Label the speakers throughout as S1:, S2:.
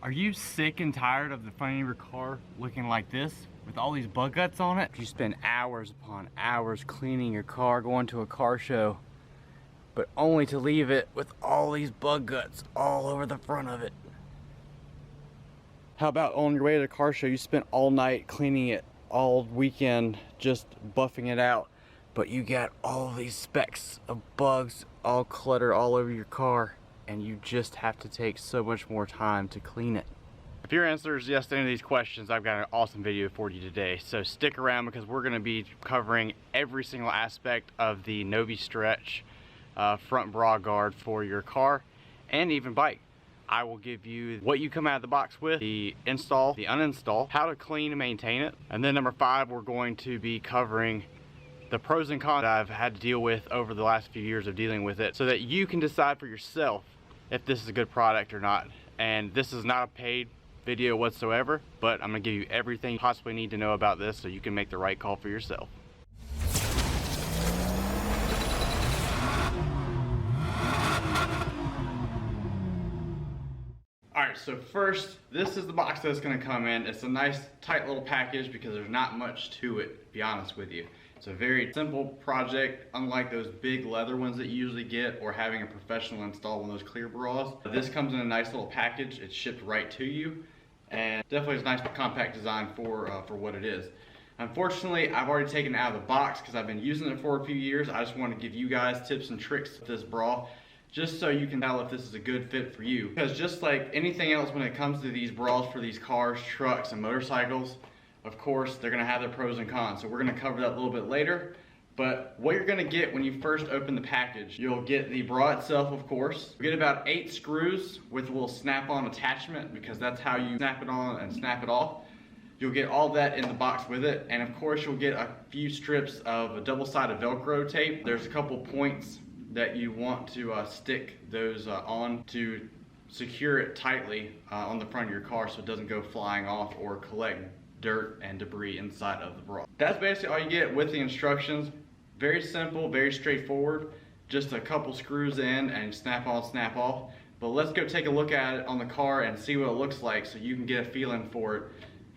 S1: Are you sick and tired of the front of your car looking like this with all these bug guts on it? You spend hours upon hours cleaning your car, going to a car show, but only to leave it with all these bug guts all over the front of it. How about on your way to the car show, you spent all night cleaning it, all weekend just buffing it out, but you got all these specks of bugs all cluttered all over your car, and you just have to take so much more time to clean it. If your answer is yes to any of these questions, I've got an awesome video for you today. So stick around because we're going to be covering every single aspect of the Novistretch front bra guard for your car and even bike. I will give you what you come out of the box with, the install, the uninstall, how to clean and maintain it, and then number 5, we're going to be covering the pros and cons that I've had to deal with over the last few years of dealing with it so that you can decide for yourself if this is a good product or not. And this is not a paid video whatsoever, but I'm gonna give you everything you possibly need to know about this so you can make the right call for yourself. Alright, so first, this is the box that's going to come in. It's a nice tight little package because there's not much to it, to be honest with you. It's a very simple project, unlike those big leather ones that you usually get or having a professional install one of those clear bras. This comes in a nice little package. It's shipped right to you, and definitely is a nice compact design for what it is. Unfortunately, I've already taken it out of the box because I've been using it for a few years. I just want to give you guys tips and tricks with this bra, just so you can tell if this is a good fit for you. Because just like anything else when it comes to these bras for these cars, trucks, and motorcycles, of course, they're gonna have their pros and cons. So we're gonna cover that a little bit later. But what you're gonna get when you first open the package, you'll get the bra itself, of course. You'll get about 8 screws with a little snap-on attachment because that's how you snap it on and snap it off. You'll get all that in the box with it. And of course, you'll get a few strips of a double-sided Velcro tape. There's a couple points that you want to stick those on to secure it tightly on the front of your car so it doesn't go flying off or collect dirt and debris inside of the bra. That's basically all you get with the instructions. Very simple, very straightforward. Just a couple screws in and snap on, snap off. But let's go take a look at it on the car and see what it looks like so you can get a feeling for it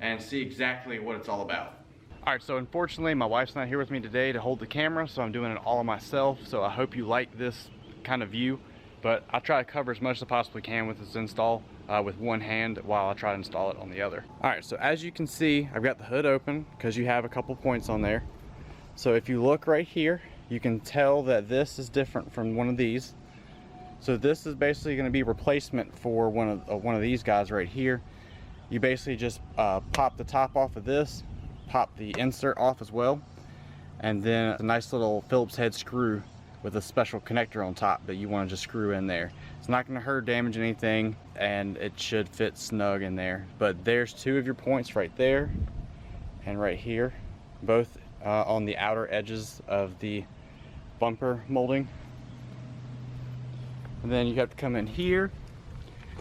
S1: and see exactly what it's all about. Alright, so unfortunately my wife's not here with me today to hold the camera, so I'm doing it all myself. So I hope you like this kind of view, but I'll try to cover as much as I possibly can with this install with one hand while I try to install it on the other. Alright, so as you can see, I've got the hood open because you have a couple points on there. So if you look right here, you can tell that this is different from one of these. So this is basically going to be replacement for one of these guys right here. You basically just pop the top off of this, pop the insert off as well, and then a nice little Phillips head screw with a special connector on top that you want to just screw in there. It's not going to hurt, damage anything, and it should fit snug in there. But there's 2 of your points right there and right here, both on the outer edges of the bumper molding. And then you have to come in here.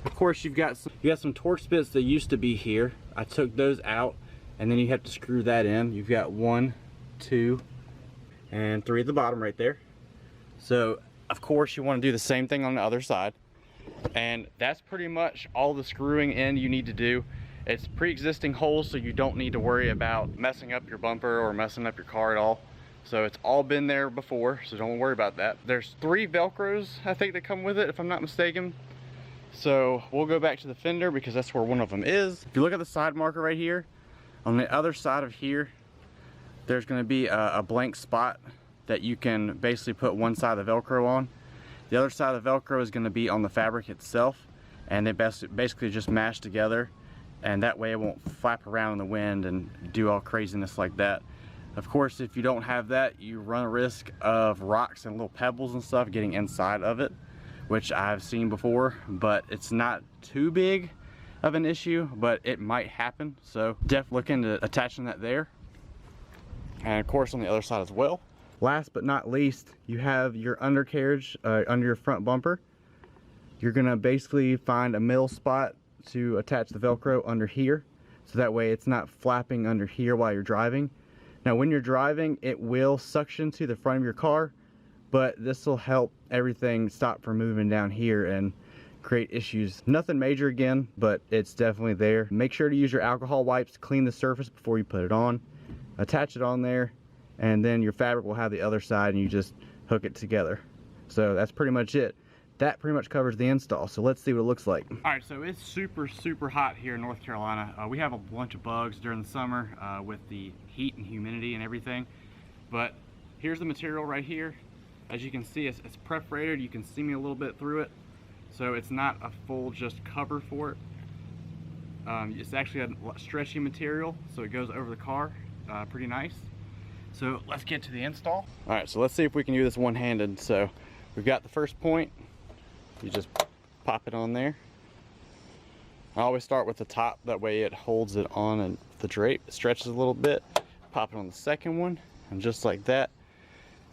S1: Of course, you got some Torx bits that used to be here. I took those out, and then you have to screw that in. You've got 1, 2, and 3 at the bottom right there. So of course you want to do the same thing on the other side, and that's pretty much all the screwing in you need to do. It's pre-existing holes, so you don't need to worry about messing up your bumper or messing up your car at all. So it's all been there before, so don't worry about that. There's 3 Velcros I think that come with it, if I'm not mistaken. So we'll go back to the fender because that's where one of them is. If you look at the side marker right here, on the other side of here, there's going to be a blank spot that you can basically put one side of the Velcro on. The other side of the Velcro is going to be on the fabric itself, and they basically just mash together, and that way it won't flap around in the wind and do all craziness like that. Of course, if you don't have that, you run a risk of rocks and little pebbles and stuff getting inside of it, which I've seen before, but it's not too big of an issue, but it might happen. So definitely look into attaching that there, and of course on the other side as well. Last but not least, you have your undercarriage under your front bumper. You're gonna basically find a middle spot to attach the Velcro under here, so that way it's not flapping under here while you're driving. Now when you're driving, it will suction to the front of your car, but this will help everything stop from moving down here and create issues. Nothing major again, but it's definitely there. Make sure to use your alcohol wipes to clean the surface before you put it on. Attach it on there, and then your fabric will have the other side and you just hook it together. So that's pretty much it. That pretty much covers the install. So let's see what it looks like. All right, so it's super hot here in North Carolina. We have a bunch of bugs during the summer with the heat and humidity and everything. But here's the material right here. As you can see, it's perforated. You can see me a little bit through it. So it's not a full just cover for it. It's actually a stretchy material, so it goes over the car pretty nice. So let's get to the install. All right, so let's see if we can do this one-handed. So we've got the first point. You just pop it on there. I always start with the top, that way it holds it on and the drape stretches a little bit. Pop it on the second one, and just like that,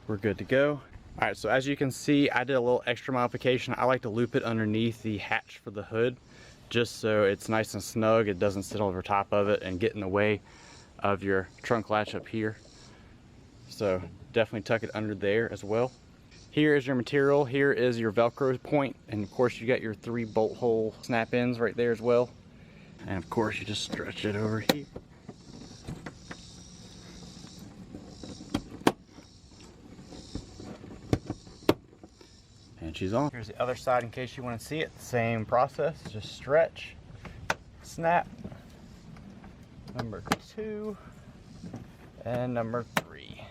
S1: we're good to go. All right, so as you can see, I did a little extra modification. I like to loop it underneath the hatch for the hood, just so it's nice and snug. It doesn't sit over top of it and get in the way of your trunk latch up here. So definitely tuck it under there as well. Here is your material. Here is your Velcro point, and of course you got your 3 bolt hole snap ins right there as well. And of course you just stretch it over here. And she's on. Here's the other side in case you want to see it. Same process, just stretch, snap. Number 2 and number 3.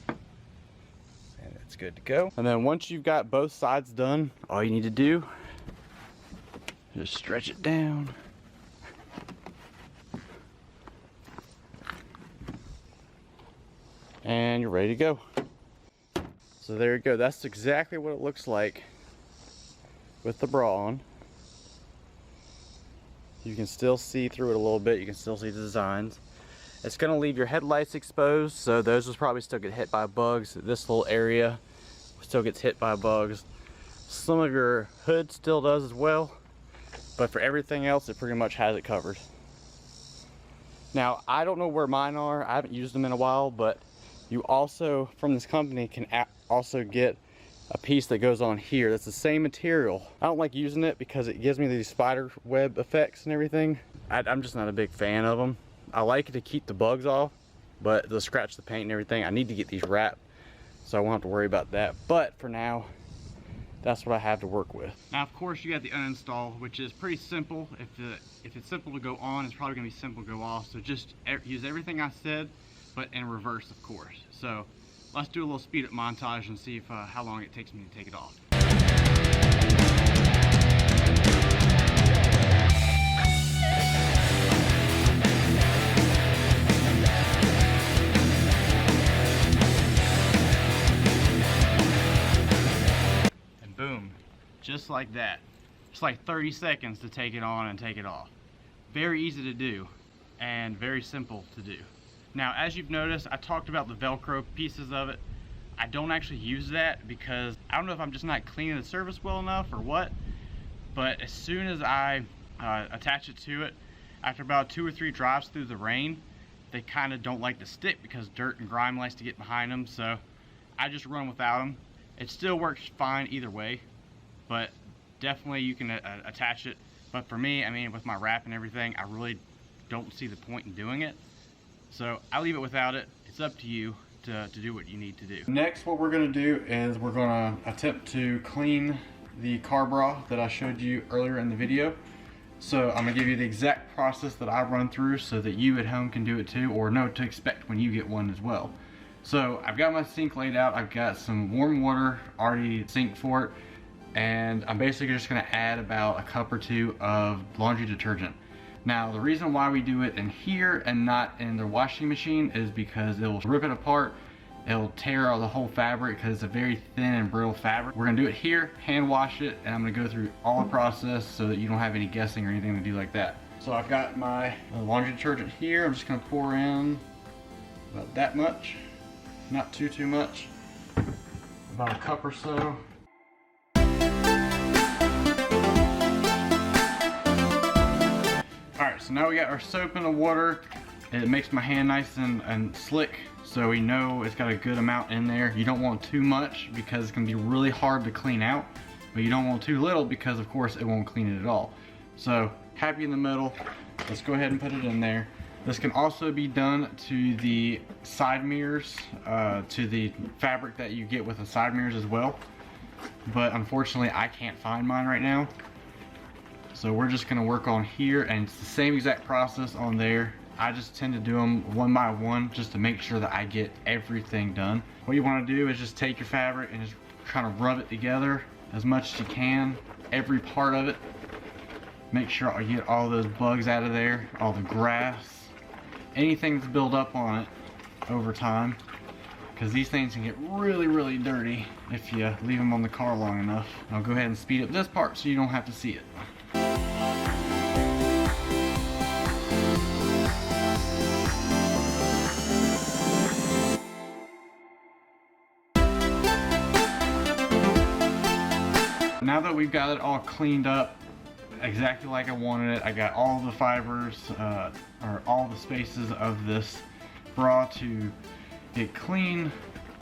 S1: And it's good to go. And then once you've got both sides done, all you need to do, just stretch it down. And you're ready to go. So there you go. That's exactly what it looks like with the bra on. You can still see through it a little bit. You can still see the designs. It's going to leave your headlights exposed, so those will probably still get hit by bugs. This little area still gets hit by bugs. Some of your hood still does as well, but for everything else, it pretty much has it covered. Now, I don't know where mine are. I haven't used them in a while, but you also, from this company, can also get a piece that goes on here that's the same material. I don't like using it because it gives me these spider web effects and everything. I'm just not a big fan of them. I like it to keep the bugs off, but they'll scratch the paint and everything. I need to get these wrapped, so I won't have to worry about that. But for now, that's what I have to work with. Now, of course, you got the uninstall, which is pretty simple. If it's simple to go on, it's probably gonna be simple to go off. So just use everything I said, but in reverse, of course. So let's do a little speed up montage and see if how long it takes me to take it off. And boom, just like that. It's like 30 seconds to take it on and take it off. Very easy to do and very simple to do. Now, as you've noticed, I talked about the Velcro pieces of it. I don't actually use that because I don't know if I'm just not cleaning the surface well enough or what, but as soon as I attach it to it, after about 2 or 3 drives through the rain, they kind of don't like to stick because dirt and grime likes to get behind them, so I just run without them. It still works fine either way, but definitely you can attach it. But for me, I mean, with my wrap and everything, I really don't see the point in doing it. So I leave it without it. It's up to you to do what you need to do. Next, what we're gonna do is we're gonna attempt to clean the car bra that I showed you earlier in the video. So I'm gonna give you the exact process that I run through so that you at home can do it too, or know what to expect when you get one as well. So I've got my sink laid out. I've got some warm water already synced for it, and I'm basically just gonna add about a cup or 2 of laundry detergent. Now, the reason why we do it in here and not in the washing machine is because it will rip it apart. It'll tear out the whole fabric because it's a very thin and brittle fabric. We're gonna do it here, hand wash it, and I'm gonna go through all the process so that you don't have any guessing or anything to do like that. So I've got my laundry detergent here. I'm just gonna pour in about that much, not too much, about a cup or so. Alright, so now we got our soap in the water. It makes my hand nice and slick, so we know it's got a good amount in there. You don't want too much because it's going to be really hard to clean out. but you don't want too little because of course it won't clean it at all. So happy in the middle. Let's go ahead and put it in there. This can also be done to the side mirrors, to the fabric that you get with the side mirrors as well. But unfortunately I can't find mine right now. So we're just gonna work on here, and it's the same exact process on there. I just tend to do them one by one just to make sure that I get everything done. What you wanna do is just take your fabric and just kind of rub it together as much as you can, every part of it. Make sure I get all those bugs out of there, all the grass, anything that's built up on it over time, because these things can get really, really dirty if you leave them on the car long enough. I'll go ahead and speed up this part so you don't have to see it. Now that we've got it all cleaned up exactly like I wanted it, I got all the fibers, or all the spaces of this bra to get clean.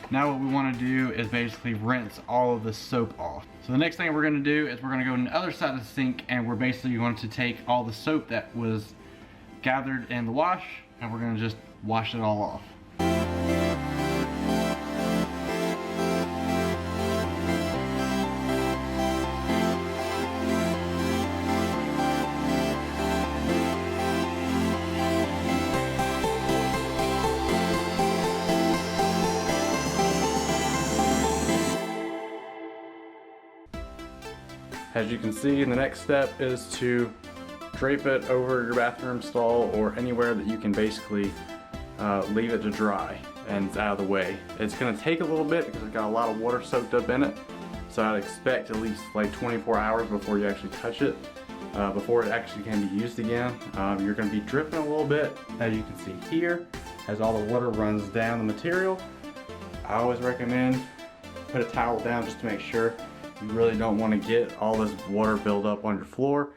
S1: Now what we want to do is basically rinse all of the soap off. So the next thing we're going to do is we're going to go to the other side of the sink, and we're basically going to take all the soap that was gathered in the wash, and we're going to just wash it all off. As you can see, the next step is to drape it over your bathroom stall or anywhere that you can basically leave it to dry and it's out of the way. It's going to take a little bit because it's got a lot of water soaked up in it, so I'd expect at least like 24 hours before you actually touch it, before it actually can be used again. You're going to be dripping a little bit, as you can see here, as all the water runs down the material. I always recommend put a towel down just to make sure. You really don't want to get all this water build up on your floor.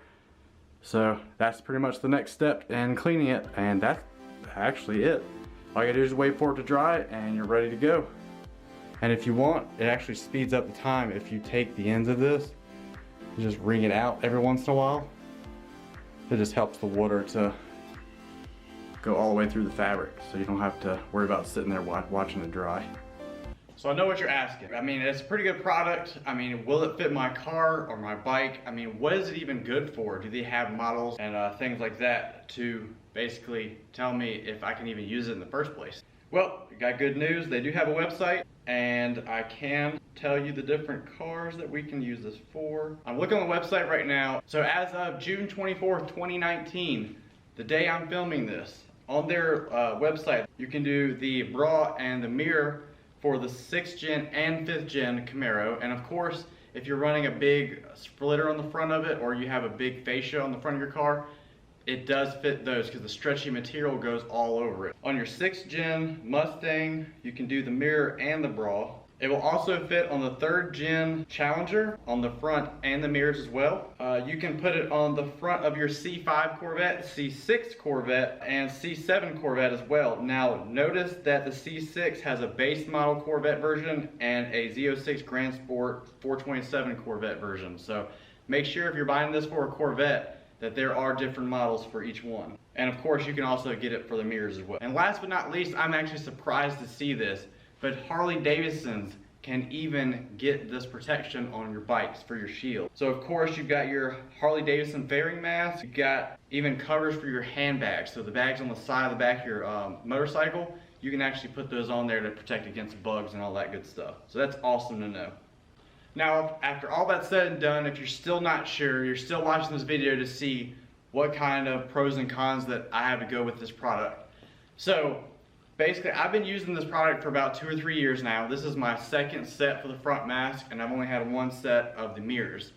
S1: So that's pretty much the next step in cleaning it, and that's actually it. All you gotta do is wait for it to dry and you're ready to go. And if you want, it actually speeds up the time if you take the ends of this, you just wring it out every once in a while. It just helps the water to go all the way through the fabric, so you don't have to worry about sitting there watching it dry. So I know what you're asking. I mean, it's a pretty good product. I mean, will it fit my car or my bike? I mean, what is it even good for? Do they have models and things like that to basically tell me if I can even use it in the first place? Well, I got good news. They do have a website, and I can tell you the different cars that we can use this for. I'm looking on the website right now. So as of June 24th, 2019, the day I'm filming this, on their website, you can do the bra and the mirror for the 6th gen and 5th gen Camaro. And of course, if you're running a big splitter on the front of it, or you have a big fascia on the front of your car, it does fit those because the stretchy material goes all over it. On your 6th gen Mustang, you can do the mirror and the bra. It will also fit on the 3rd gen Challenger on the front and the mirrors as well. You can put it on the front of your C5 Corvette, C6 Corvette, and C7 Corvette as well. Now notice that the C6 has a base model Corvette version and a Z06 Grand Sport 427 Corvette version. So make sure if you're buying this for a Corvette that there are different models for each one. And of course you can also get it for the mirrors as well. And last but not least, I'm actually surprised to see this, but Harley Davidsons can even get this protection on your bikes for your shield. So of course you've got your Harley Davidson fairing mask, you've got even covers for your handbags. So the bags on the side of the back of your motorcycle, you can actually put those on there to protect against bugs and all that good stuff. So that's awesome to know. Now, after all that's said and done, if you're still not sure, you're still watching this video to see what kind of pros and cons that I have to go with this product. So basically, I've been using this product for about 2 or 3 years now. This is my second set for the front mask, and I've only had one set of the mirrors.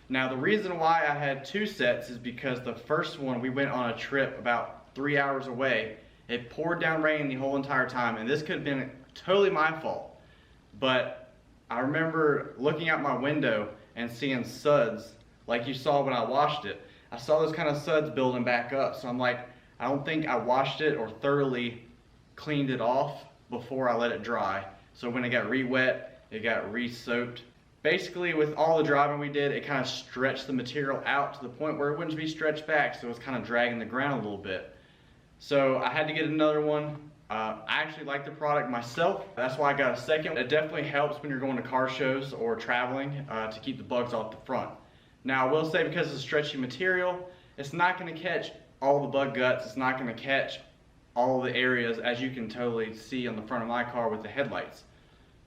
S1: Now, the reason why I had 2 sets is because the first one, we went on a trip about 3 hours away. It poured down rain the whole entire time, and this could have been totally my fault. But I remember looking out my window and seeing suds, like you saw when I washed it. I saw those kind of suds building back up, so I'm like, I don't think I washed it or thoroughly cleaned it off before I let it dry. So when it got re-wet, it got re-soaked, Basically, with all the driving we did, it kind of stretched the material out to the point where it wouldn't be stretched back, so it was kind of dragging the ground a little bit. So I had to get another one. I actually like the product myself. That's why I got a second. It definitely helps when you're going to car shows or traveling to keep the bugs off the front. Now I will say, because it's stretchy material, it's not going to catch all the bug guts. It's not going to catch all the areas, as you can totally see on the front of my car with the headlights.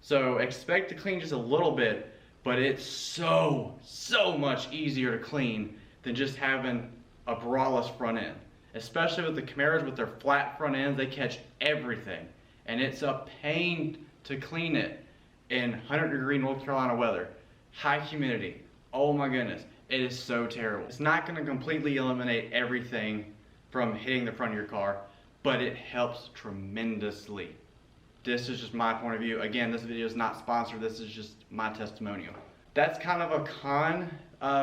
S1: So expect to clean just a little bit, but it's so much easier to clean than just having a braless front end. Especially with the Camaros with their flat front ends, they catch everything. And it's a pain to clean it in 100-degree North Carolina weather. High humidity. Oh my goodness, it is so terrible. It's not going to completely eliminate everything from hitting the front of your car, but it helps tremendously. This is just my point of view. Again, this video is not sponsored. This is just my testimonial. That's kind of a con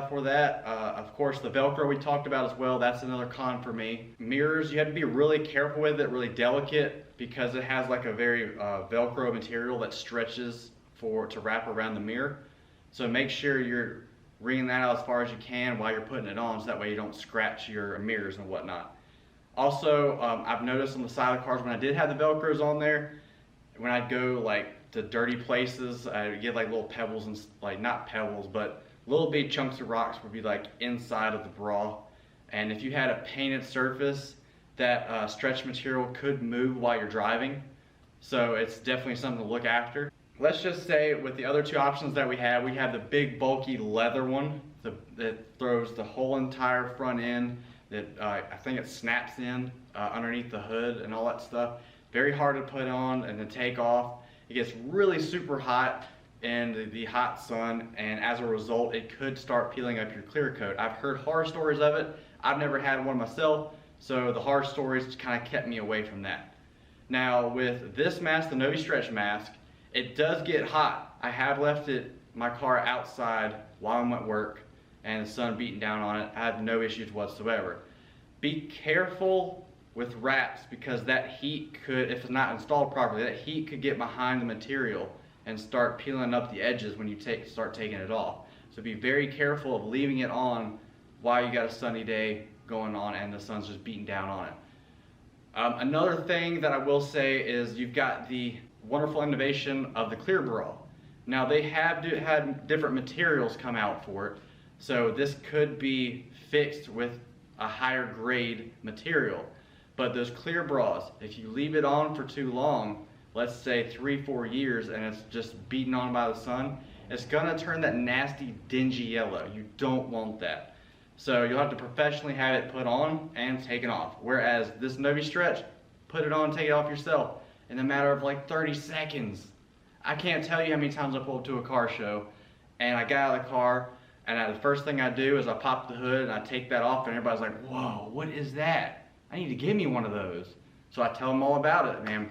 S1: for that. Of course, the Velcro we talked about as well. That's another con for me. Mirrors, you have to be really careful with it, really delicate, because it has like a very Velcro material that stretches to wrap around the mirror. So make sure you're wringing that out as far as you can while you're putting it on, so that way you don't scratch your mirrors and whatnot. Also, I've noticed on the side of the cars when I did have the Velcros on there, when I'd go like to dirty places, I would get like little pebbles and like, not pebbles, but little big chunks of rocks would be like inside of the bra. And if you had a painted surface, that stretch material could move while you're driving. So it's definitely something to look after. Let's just say with the other two options that we have the big bulky leather one that throws the whole entire front end, that I think it snaps in underneath the hood and all that stuff. Very hard to put on and to take off. It gets really super hot in the hot sun, and as a result it could start peeling up your clear coat. I've heard horror stories of it. I've never had one myself, so the horror stories kind of kept me away from that. Now with this mask, the Novistretch mask, it does get hot. I have left my car outside while I'm at work and the sun beating down on it. I have no issues whatsoever. Be careful with wraps, because that heat could, if it's not installed properly, that heat could get behind the material and start peeling up the edges when you start taking it off. So be very careful of leaving it on while you got a sunny day going on and the sun's just beating down on it. Another thing that I will say is you've got the wonderful innovation of the clear bra. Now they have had different materials come out for it, so this could be fixed with a higher grade material. But those clear bras, if you leave it on for too long, let's say 3-4 years, and it's just beaten on by the sun, it's gonna turn that nasty dingy yellow. You don't want that. So you'll have to professionally have it put on and taken off. Whereas this Novistretch, put it on, take it off yourself in a matter of like 30 seconds. I can't tell you how many times I pulled up to a car show and I got out of the car, and the first thing I do is I pop the hood and I take that off, and everybody's like, whoa, what is that? I need to give me one of those. So I tell them all about it, man.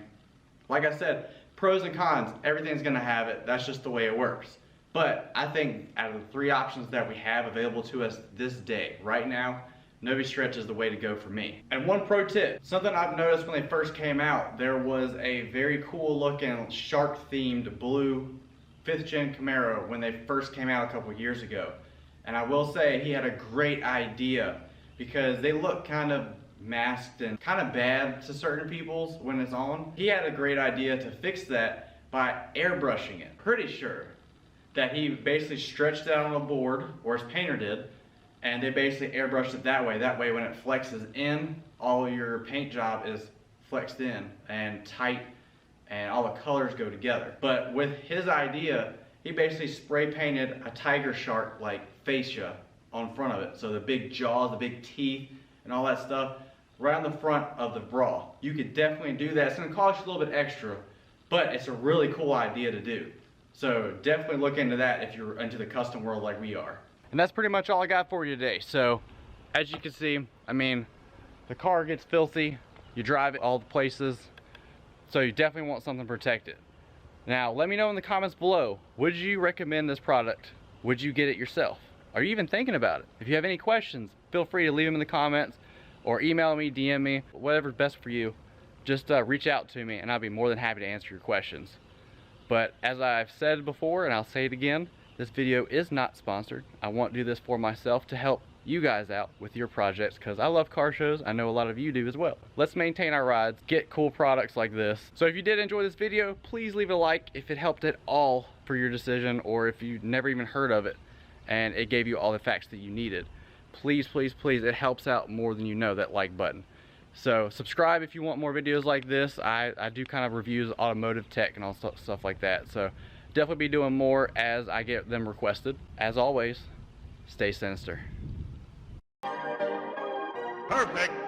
S1: Like I said, pros and cons, everything's gonna have it. That's just the way it works. But I think out of the 3 options that we have available to us this day, right now, Novistretch is the way to go for me. And one pro tip, something I've noticed when they first came out, there was a very cool looking shark themed blue 5th gen Camaro when they first came out a couple years ago. And I will say he had a great idea, because they look kind of masked and kind of bad to certain people's when it's on. He had a great idea to fix that by airbrushing it. Pretty sure that he basically stretched it out on a board, or his painter did, and they basically airbrushed it that way. That way when it flexes in, all your paint job is flexed in and tight, and all the colors go together. But with his idea, he basically spray painted a tiger shark like fascia on front of it. So the big jaws, the big teeth, and all that stuff right on the front of the bra. You could definitely do that. It's gonna cost you a little bit extra, but it's a really cool idea to do. So definitely look into that if you're into the custom world like we are. And that's pretty much all I got for you today. So as you can see, I mean, the car gets filthy, you drive it all the places, so you definitely want something protected. Now let me know in the comments below, would you recommend this product? Would you get it yourself? Are you even thinking about it? If you have any questions, feel free to leave them in the comments, or email me, DM me, whatever's best for you. Just reach out to me and I'll be more than happy to answer your questions. But as I've said before, and I'll say it again, This video is not sponsored. I want to do this for myself to help you guys out with your projects because I love car shows. I know a lot of you do as well. Let's maintain our rides, get cool products like this. So if you did enjoy this video, please leave a like if it helped at all for your decision, or if you never even heard of it and it gave you all the facts that you needed. Please, please, please, it helps out more than you know, that like button. So subscribe if you want more videos like this. I do kind of reviews automotive tech and all stuff like that. So definitely be doing more as I get them requested. As always, stay sinister.
S2: Perfect.